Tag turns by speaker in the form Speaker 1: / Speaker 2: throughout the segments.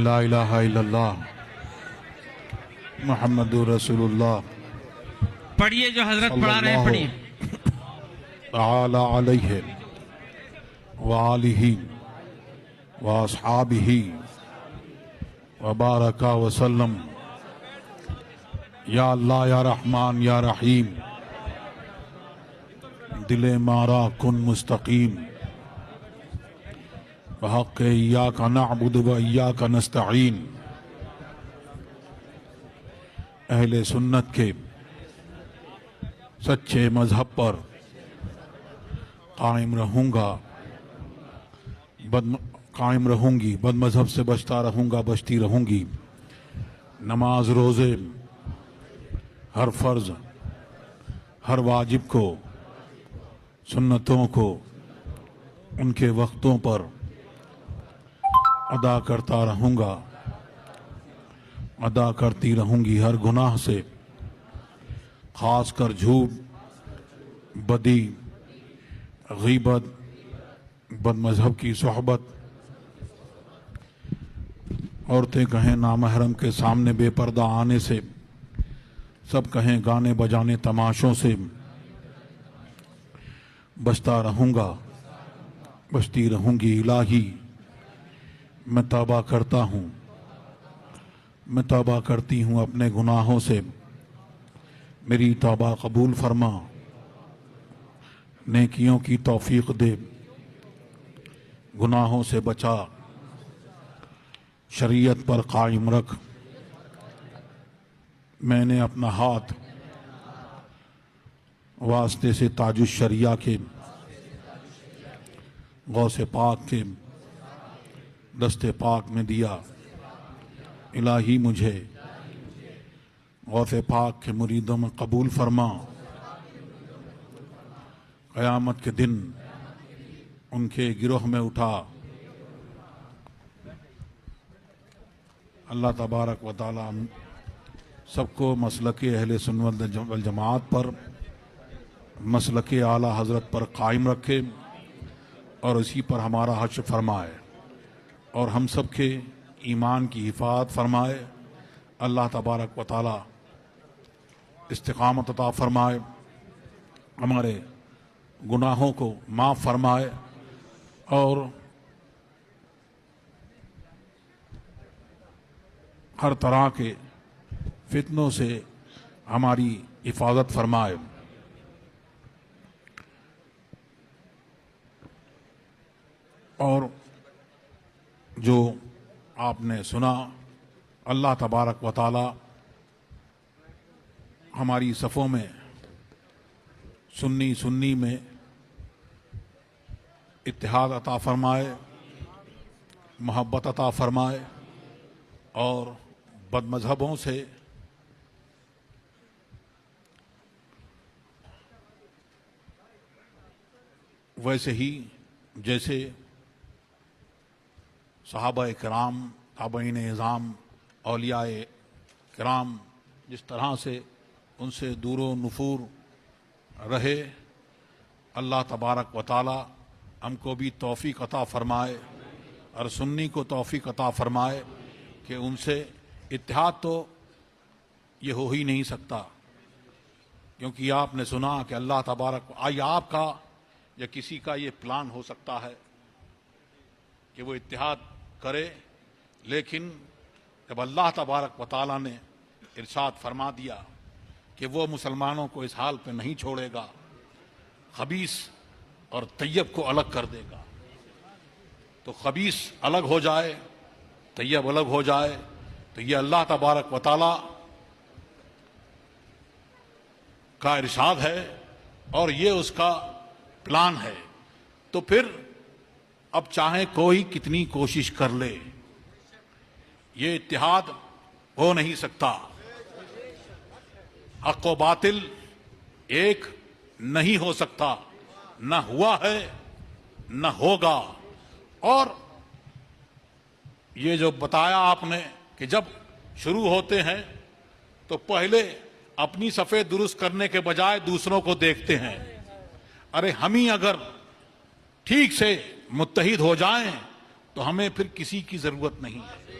Speaker 1: لا الہ الا اللہ محمد رسول اللہ
Speaker 2: پڑھیے جو حضرت
Speaker 1: صلی
Speaker 2: پڑھا رہے ہیں،
Speaker 1: اللہ
Speaker 2: پڑھیے.
Speaker 1: تعالی علیہ وآلہ واصحابہ وبارک وسلم. یا اللہ یا رحمان یا رحیم، دل مارا کن مستقیم، بحق ایاک نعبد و ایاک نستعین. اہل سنت کے سچے مذہب پر قائم رہوں گا، قائم رہوں گی، بد مذہب سے بچتا رہوں گا، بچتی رہوں گی. نماز، روزے، ہر فرض، ہر واجب کو، سنتوں کو ان کے وقتوں پر ادا کرتا رہوں گا، ادا کرتی رہوں گی. ہر گناہ سے، خاص کر جھوٹ، بدی، غیبت، بد مذہب کی صحبت، عورتیں کہیں نامحرم کے سامنے بے پردہ آنے سے، سب کہیں گانے بجانے تماشوں سے، بچتا رہوں گا، بچتی رہوں گی. الہی میں توبہ کرتا ہوں، میں توبہ کرتی ہوں اپنے گناہوں سے، میری توبہ قبول فرما، نیکیوں کی توفیق دے، گناہوں سے بچا، شریعت پر قائم رکھ. میں نے اپنا ہاتھ واسطے سے تاج الشریعہ کے، غوث پاک کے دست پاک میں دیا. الہی مجھے غوث پاک کے مریدوں میں قبول فرما. قیامت کے دن ان کے گروہ میں اٹھا. اللہ تبارک و تعالی سب کو مسلک اہل سنت والجماعت پر، مسلک اعلیٰ حضرت پر قائم رکھے اور اسی پر ہمارا حشر فرمائے اور ہم سب کے ایمان کی حفاظت فرمائے. اللہ تبارک و تعالی استقامت عطا فرمائے، ہمارے گناہوں کو معاف فرمائے اور ہر طرح کے فتنوں سے ہماری حفاظت فرمائے. اور جو آپ نے سنا، اللہ تبارک و تعالی ہماری صفوں میں سنی میں اتحاد عطا فرمائے، محبت عطا فرمائے اور بد مذہبوں سے ویسے ہی جیسے صحابہ کرام، تابعین اعظام، اولیاء کرام جس طرح سے ان سے دور و نفور رہے، اللہ تبارک و تعالی ہم کو بھی توفیق عطا فرمائے اور سنی کو توفیق عطا فرمائے کہ ان سے اتحاد تو یہ ہو ہی نہیں سکتا، کیونکہ آپ نے سنا کہ اللہ تبارک آپ کا یا کسی کا یہ پلان ہو سکتا ہے کہ وہ اتحاد کرے، لیکن جب اللہ تبارک و تعالی نے ارشاد فرما دیا کہ وہ مسلمانوں کو اس حال پہ نہیں چھوڑے گا، خبیث اور طیب کو الگ کر دے گا، تو خبیث الگ ہو جائے، طیب الگ ہو جائے، تو یہ اللہ تبارک و تعالی کا ارشاد ہے اور یہ اس کا پلان ہے. تو پھر اب چاہے کوئی کتنی کوشش کر لے، یہ اتحاد ہو نہیں سکتا. حق و باطل ایک نہیں ہو سکتا، نہ ہوا ہے نہ ہوگا. اور یہ جو بتایا آپ نے کہ جب شروع ہوتے ہیں تو پہلے اپنی صفیں درست کرنے کے بجائے دوسروں کو دیکھتے ہیں. ارے ہم ہی اگر ٹھیک سے متحد ہو جائیں تو ہمیں پھر کسی کی ضرورت نہیں ہے.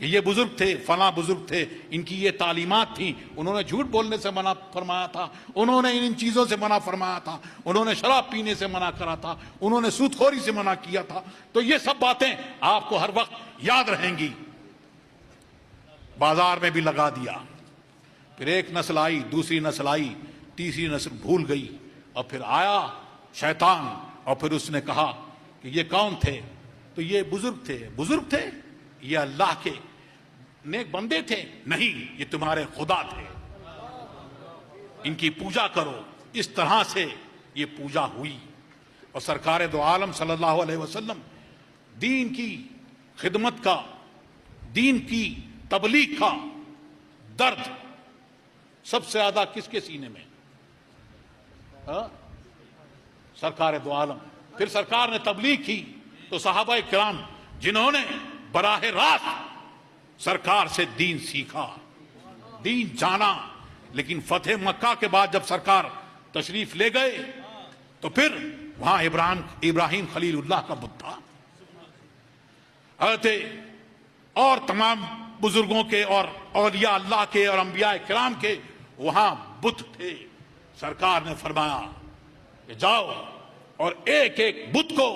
Speaker 1: کہ یہ بزرگ تھے، فلاں بزرگ تھے، ان کی یہ تعلیمات تھیں، انہوں نے جھوٹ بولنے سے منع فرمایا تھا، انہوں نے ان چیزوں سے منع فرمایا تھا، انہوں نے شراب پینے سے منع کرا تھا، انہوں نے سود خوری سے منع کیا تھا. تو یہ سب باتیں آپ کو ہر وقت یاد رہیں گی. بازار میں بھی لگا دیا. پھر ایک نسل آئی، دوسری نسل آئی، تیسری نسل بھول گئی، اور پھر آیا شیطان اور پھر اس نے کہا کہ یہ کون تھے؟ تو یہ بزرگ تھے. بزرگ تھے؟ یہ اللہ کے نیک بندے تھے؟ نہیں، یہ تمہارے خدا تھے، ان کی پوجا کرو. اس طرح سے یہ پوجا ہوئی. اور سرکار دو عالم صلی اللہ علیہ وسلم دین کی خدمت کا، دین کی تبلیغ کا درد سب سے زیادہ کس کے سینے میں؟ سرکار دو عالم. پھر سرکار نے تبلیغ کی تو صحابہ کرام جنہوں نے براہ راست سرکار سے دین سیکھا، دین جانا. لیکن فتح مکہ کے بعد جب سرکار تشریف لے گئے تو پھر وہاں ابراہیم خلیل اللہ کا بت تھا، حضرت اور تمام بزرگوں کے اور اولیاء اللہ کے اور انبیاء کرام کے وہاں بت تھے. سرکار نے فرمایا کہ جاؤ اور ایک ایک بت کو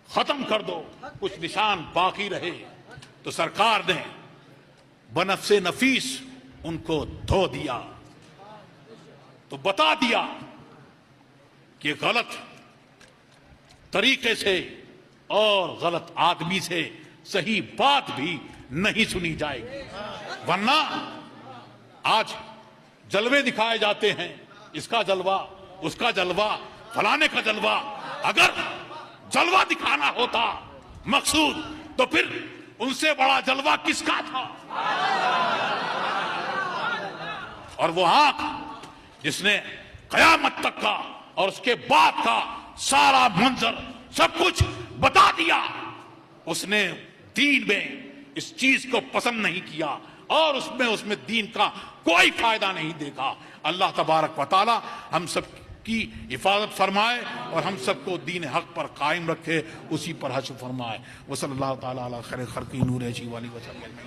Speaker 1: ختم کر دو، کچھ نشان باقی رہے. تو سرکار نے بنفس نفیس ان کو دھو دیا، تو بتا دیا کہ غلط طریقے سے اور غلط آدمی سے صحیح بات بھی نہیں سنی جائے گی. ورنہ آج جلوے دکھائے جاتے ہیں، اس کا جلوہ، اس کا جلوہ، فلانے کا جلوہ. اگر جلوہ دکھانا ہوتا مقصود تو پھر ان سے بڑا جلوہ کس کا تھا؟ اور وہ آنکھ جس نے قیامت تک کا اور اس کے بعد کا سارا منظر سب کچھ بتا دیا، اس نے دین میں اس چیز کو پسند نہیں کیا اور اس میں دین کا کوئی فائدہ نہیں دیکھا. اللہ تبارک و تعالی ہم سب کی حفاظت فرمائے اور ہم سب کو دین حق پر قائم رکھے، اسی پر حشر فرمائے. وصلی اللہ تعالی علی خیر خلقہ نور عجیب علی وسلم.